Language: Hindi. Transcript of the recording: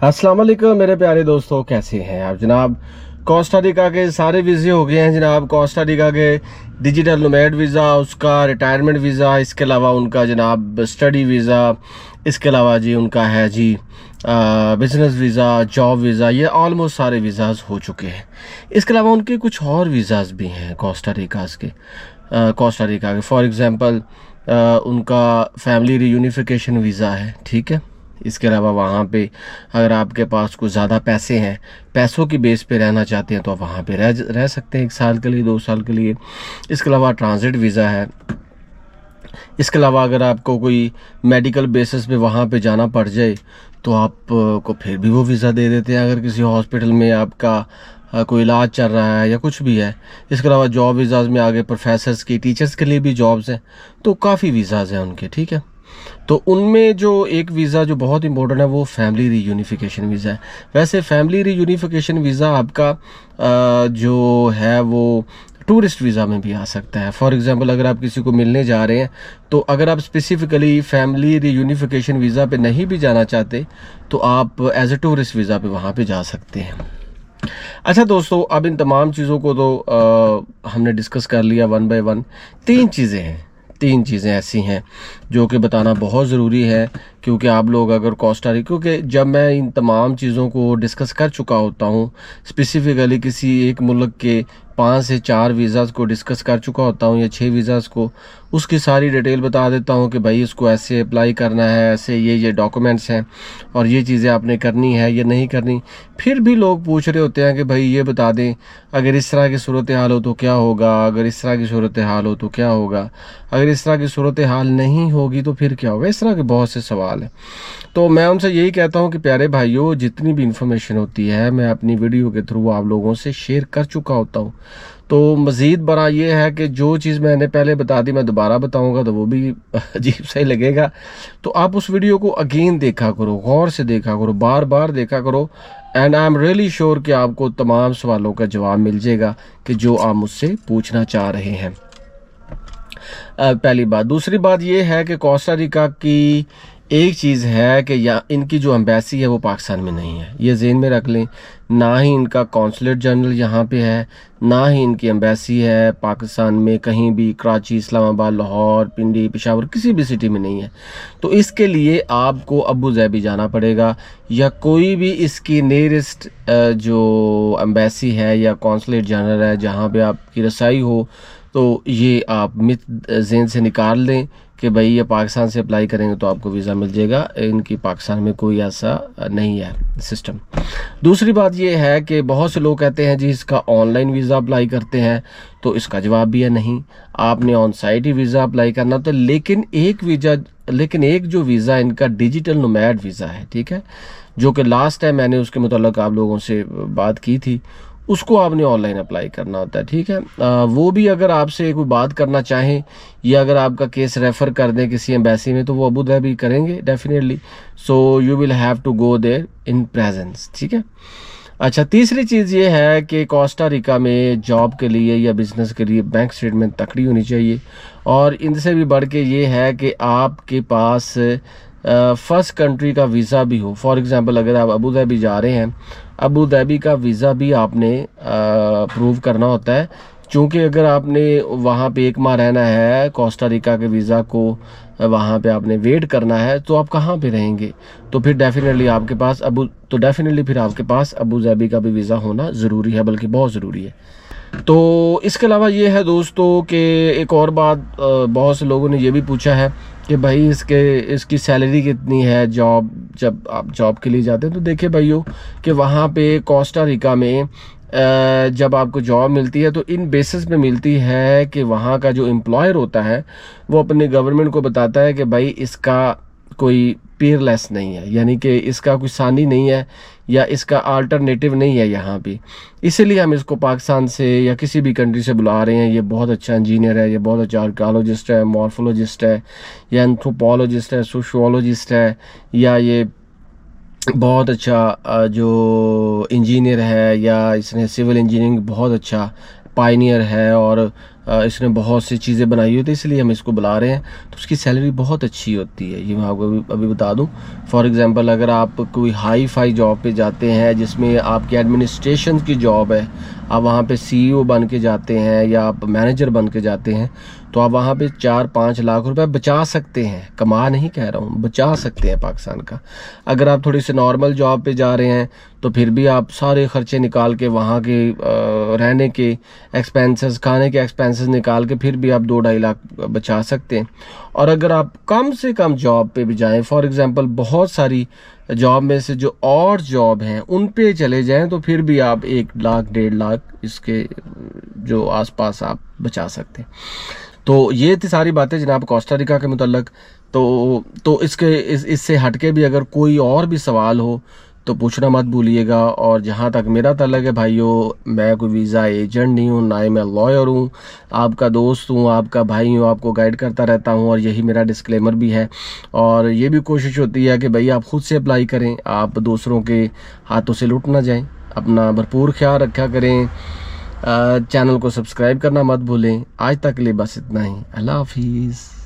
अस्सलाम वालेकुम मेरे प्यारे दोस्तों, कैसे हैं आप जनाब। कोस्टा रिका के सारे वीज़े हो गए हैं जनाब। कोस्टा रिका के डिजिटल नोमैड वीज़ा, उसका रिटायरमेंट वीज़ा, इसके अलावा उनका जनाब स्टडी वीज़ा, इसके अलावा जी उनका है जी बिज़नेस वीज़ा, जॉब वीज़ा, ये ऑलमोस्ट सारे वीज़ाज़ हो चुके हैं। इसके अलावा उनके कुछ और वीज़ाज़ भी हैं कोस्टा रिका के फॉर एग्ज़ाम्पल उनका फैमिली रीयूनिफिकेशन वीज़ा है, ठीक है। इसके अलावा वहाँ पे अगर आपके पास कुछ ज़्यादा पैसे हैं, पैसों की बेस पे रहना चाहते हैं तो आप वहाँ पे रह सकते हैं 1 साल के लिए, 2 साल के लिए। इसके अलावा ट्रांजिट वीज़ा है। इसके अलावा अगर आपको कोई मेडिकल बेसिस पे वहाँ पे जाना पड़ जाए तो आप को फिर भी वो वीज़ा दे देते हैं, अगर किसी हॉस्पिटल में आपका कोई इलाज चल रहा है या कुछ भी है। इसके अलावा जॉब वीज़ाज़ में आगे प्रोफेसर्स की, टीचर्स के लिए भी जॉब्स हैं, तो काफ़ी वीज़ाज़ हैं उनके, ठीक है। तो उनमें जो एक वीज़ा जो बहुत इंपॉर्टेंट है वो फैमिली रीयूनिफिकेशन वीज़ा है। वैसे फैमिली रीयूनिफिकेशन वीज़ा आपका जो है वो टूरिस्ट वीज़ा में भी आ सकता है। फॉर एग्जांपल अगर आप किसी को मिलने जा रहे हैं तो अगर आप स्पेसिफिकली फैमिली रीयूनिफिकेशन वीज़ा पे नहीं भी जाना चाहते तो आप एज ए टूरिस्ट वीज़ा पे वहाँ पे जा सकते हैं। अच्छा दोस्तों, अब इन तमाम चीज़ों को तो हमने डिस्कस कर लिया वन बाय वन। 3 चीज़ें ऐसी हैं जो कि बताना बहुत ज़रूरी है, क्योंकि आप लोग अगर क्योंकि जब मैं इन तमाम चीज़ों को डिस्कस कर चुका होता हूँ, स्पेसिफ़िकली किसी एक मुल्क के 5 से 4 वीज़ाज़ को डिस्कस कर चुका होता हूँ या 6 वीज़ाज़ को, उसकी सारी डिटेल बता देता हूँ कि भाई इसको ऐसे अप्लाई करना है, ऐसे ये डॉक्यूमेंट्स हैं और ये चीज़ें आपने करनी है या नहीं करनी। फिर भी लोग पूछ रहे होते हैं कि भाई ये बता दें, अगर इस तरह की सूरत हाल हो तो क्या होगा, अगर इस तरह की सूरत हाल हो तो क्या होगा, अगर इस तरह की सूरत हाल नहीं होगी तो फिर क्या होगा। इस तरह के बहुत से सवाल हैं। तो मैं उनसे यही कहता हूं कि प्यारे भाइयों, जितनी भी इंफॉर्मेशन होती है मैं अपनी वीडियो के थ्रू आप लोगों से शेयर कर चुका होता हूं। तो मज़ीद बड़ा ये है कि जो चीज़ मैंने पहले बता दी मैं दोबारा बताऊंगा तो वो भी अजीब सा ही लगेगा। तो आप उस वीडियो को अगेन देखा करो, गौर से देखा करो, बार बार देखा करो, and I am really sure कि आपको तमाम सवालों का जवाब मिल जाएगा कि जो आप मुझसे पूछना चाह रहे हैं। पहली बात। दूसरी बात ये है कि कोस्टा रिका की एक चीज़ है कि या इनकी जो एम्बेसी है वो पाकिस्तान में नहीं है, ये ज़हन में रख लें। ना ही इनका कौंसलेट जनरल यहाँ पे है, ना ही इनकी एम्बेसी है पाकिस्तान में कहीं भी, कराची, इस्लामाबाद, लाहौर, पिंडी, पेशावर, किसी भी सिटी में नहीं है। तो इसके लिए आपको अबू धाबी जाना पड़ेगा या कोई भी इसकी नियरेस्ट जो एम्बेसी है या कौंसलेट जनरल है जहाँ पे आपकी रसाई हो, तो ये आप मिथ ज़हन से निकाल दें कि भाई ये पाकिस्तान से अप्लाई करेंगे तो आपको वीज़ा मिल जाएगा। इनकी पाकिस्तान में कोई ऐसा नहीं है सिस्टम। दूसरी बात ये है कि बहुत से लोग कहते हैं जी इसका ऑनलाइन वीज़ा अप्लाई करते हैं, तो इसका जवाब भी है नहीं, आपने on site he visa apply करना होता है। लेकिन एक जो वीज़ा इनका डिजिटल नोमैड वीज़ा है, ठीक है, जो कि लास्ट टाइम मैंने उसके मुताल्लिक आप लोगों से बात की थी, उसको आपने ऑनलाइन अप्लाई करना होता है, ठीक है। वो भी अगर आपसे कोई बात करना चाहें या अगर आपका केस रेफ़र कर दें किसी एम्बेसी में तो वो अबू धाबी करेंगे definitely. So you will have to go there in presence, ठीक है। अच्छा, तीसरी चीज़ ये है कि कोस्टा रिका में जॉब के लिए या बिज़नेस के लिए बैंक स्टेटमेंट तकड़ी होनी चाहिए, और इनसे भी बढ़ के ये है कि आपके पास फ़र्स्ट कंट्री का वीज़ा भी हो। फॉर एग्ज़ाम्पल अगर आप अबू धाबी जा रहे हैं, अबू धाबी का वीज़ा भी आपने प्रूव करना होता है, क्योंकि अगर आपने वहाँ पे 1 माह रहना है, कोस्टा रिका के वीज़ा को वहाँ पे आपने वेट करना है, तो आप कहाँ पे रहेंगे। तो फिर डेफिनेटली फिर आपके पास अबू धाबी का भी वीज़ा होना ज़रूरी है, बल्कि बहुत ज़रूरी है। तो इसके अलावा ये है दोस्तों कि एक और बात, बहुत से लोगों ने ये भी पूछा है कि भाई इसकी सैलरी कितनी है जब आप जॉब के लिए जाते हैं। तो देखिए भाइयों कि वहाँ पे कोस्टा रिका में जब आपको जॉब मिलती है तो इन बेसिस पे मिलती है कि वहाँ का जो एम्प्लॉयर होता है वो अपने गवर्नमेंट को बताता है कि भाई इसका कोई पीयरलेस नहीं है, यानी कि इसका कोई सानी नहीं है या इसका अल्टरनेटिव नहीं है यहाँ पे, इसीलिए हम इसको पाकिस्तान से या किसी भी कंट्री से बुला रहे हैं। ये बहुत अच्छा इंजीनियर है, ये बहुत अच्छा आर्कियोलॉजिस्ट है, मॉर्फोलॉजिस्ट है, या एंथ्रोपोलॉजिस्ट है, सोशियोलॉजिस्ट है, या ये बहुत अच्छा जो इंजीनियर है, या इसने सिविल इंजीनियरिंग बहुत अच्छा पायनियर है और इसने बहुत सी चीज़ें बनाई होती है, इसलिए हम इसको बुला रहे हैं। तो उसकी सैलरी बहुत अच्छी होती है, ये मैं आपको अभी बता दूं। फॉर एग्जांपल अगर आप कोई हाई फाई जॉब पे जाते हैं जिसमें आपकी एडमिनिस्ट्रेशन की जॉब है, आप वहाँ पे CEO बन के जाते हैं या आप मैनेजर बन के जाते हैं, तो आप वहाँ पे 4-5 लाख रुपए बचा सकते हैं। कमा नहीं कह रहा हूँ, बचा सकते हैं पाकिस्तान का। अगर आप थोड़ी सी नॉर्मल जॉब पे जा रहे हैं तो फिर भी आप सारे खर्चे निकाल के वहाँ के रहने के एक्सपेंसेस, खाने के एक्सपेंसेस निकाल के फिर भी आप 2-2.5 लाख बचा सकते हैं। और अगर आप कम से कम जॉब पे भी जाएं, फॉर एग्जांपल बहुत सारी जॉब में से जो और जॉब हैं उन पे चले जाएं, तो फिर भी आप 1 लाख 1.5 लाख इसके जो आसपास आप बचा सकते हैं। तो ये थी सारी बातें जनाब कोस्टा रिका के मुतल्लक। तो इससे हटके भी अगर कोई और भी सवाल हो तो पूछना मत भूलिएगा। और जहाँ तक मेरा तल्लक है भाइयों, मैं कोई वीज़ा एजेंट नहीं हूँ, ना ही मैं लॉयर हूँ, आपका दोस्त हूँ, आपका भाई हूँ, आपको गाइड करता रहता हूँ, और यही मेरा डिस्क्लेमर भी है। और ये भी कोशिश होती है कि भाई आप खुद से अप्लाई करें, आप दूसरों के हाथों से लुट ना जाएं। अपना भरपूर ख्याल रखा करें, चैनल को सब्सक्राइब करना मत भूलें। आज तक के लिए बस इतना ही। अल्लाह हाफिज़।